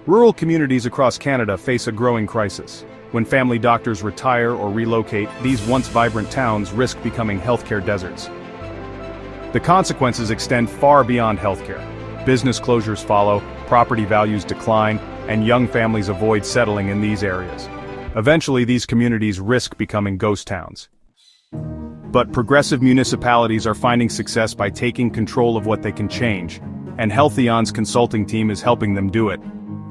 Rural communities across Canada face a growing crisis. When family doctors retire or relocate, these once vibrant towns risk becoming healthcare deserts. The consequences extend far beyond healthcare. Business closures follow, property values decline, and young families avoid settling in these areas. Eventually, these communities risk becoming ghost towns. But progressive municipalities are finding success by taking control of what they can change, and Healtheon's consulting team is helping them do it.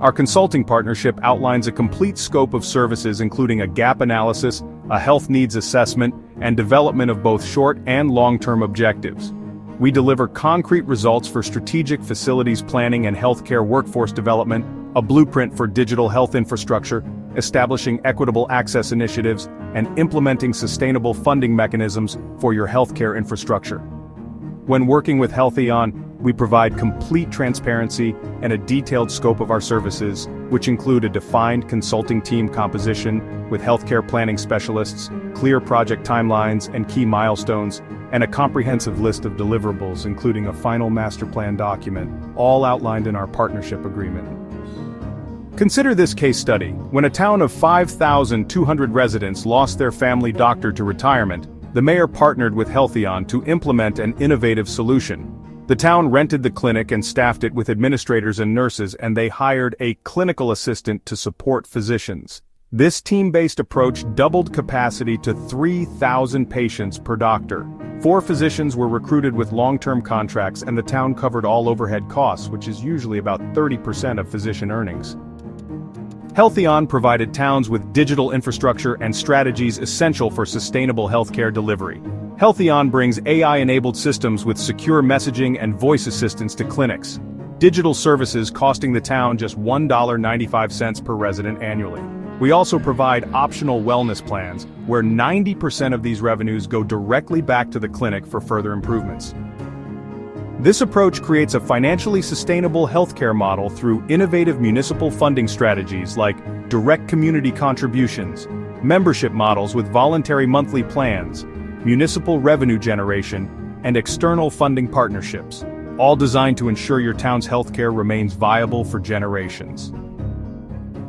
Our consulting partnership outlines a complete scope of services including a gap analysis, a health needs assessment, and development of both short and long-term objectives. We deliver concrete results for strategic facilities planning and healthcare workforce development, a blueprint for digital health infrastructure, establishing equitable access initiatives, and implementing sustainable funding mechanisms for your healthcare infrastructure. When working with Healtheon, we provide complete transparency and a detailed scope of our services, which include a defined consulting team composition with healthcare planning specialists, clear project timelines and key milestones, and a comprehensive list of deliverables including a final master plan document, all outlined in our partnership agreement. Consider this case study. When a town of 5,200 residents lost their family doctor to retirement, the mayor partnered with Healtheon to implement an innovative solution. The town rented the clinic and staffed it with administrators and nurses, and they hired a clinical assistant to support physicians. This team-based approach doubled capacity to 3,000 patients per doctor. 4 physicians were recruited with long-term contracts, and the town covered all overhead costs, which is usually about 30% of physician earnings. Healtheon provided towns with digital infrastructure and strategies essential for sustainable healthcare delivery. Healtheon brings AI-enabled systems with secure messaging and voice assistance to clinics. Digital services costing the town just $1.95 per resident annually. We also provide optional wellness plans, where 90% of these revenues go directly back to the clinic for further improvements. This approach creates a financially sustainable healthcare model through innovative municipal funding strategies like direct community contributions, membership models with voluntary monthly plans, municipal revenue generation, and external funding partnerships, all designed to ensure your town's healthcare remains viable for generations.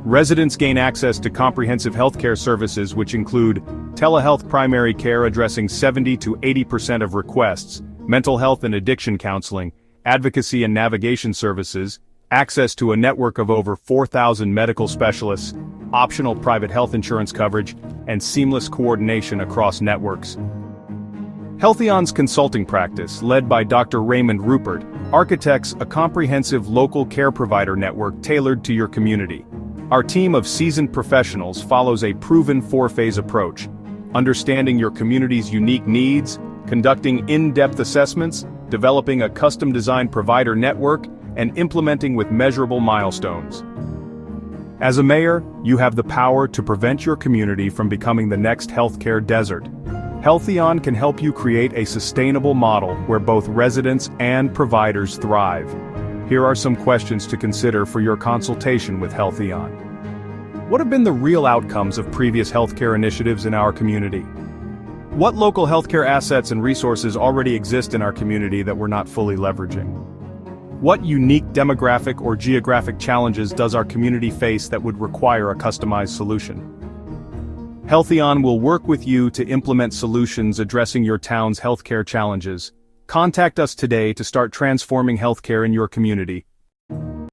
Residents gain access to comprehensive healthcare services which include telehealth primary care addressing 70 to 80% of requests, mental health and addiction counseling, advocacy and navigation services, access to a network of over 4,000 medical specialists, optional private health insurance coverage, and seamless coordination across networks. Healtheon's consulting practice, led by Dr. Raymond Rupert, architects a comprehensive local care provider network tailored to your community. Our team of seasoned professionals follows a proven 4-phase approach: understanding your community's unique needs, conducting in-depth assessments, developing a custom-designed provider network, and implementing with measurable milestones. As a mayor, you have the power to prevent your community from becoming the next healthcare desert. Healtheon can help you create a sustainable model where both residents and providers thrive. Here are some questions to consider for your consultation with Healtheon. What have been the real outcomes of previous healthcare initiatives in our community? What local healthcare assets and resources already exist in our community that we're not fully leveraging? What unique demographic or geographic challenges does our community face that would require a customized solution? Healtheon will work with you to implement solutions addressing your town's healthcare challenges. Contact us today to start transforming healthcare in your community.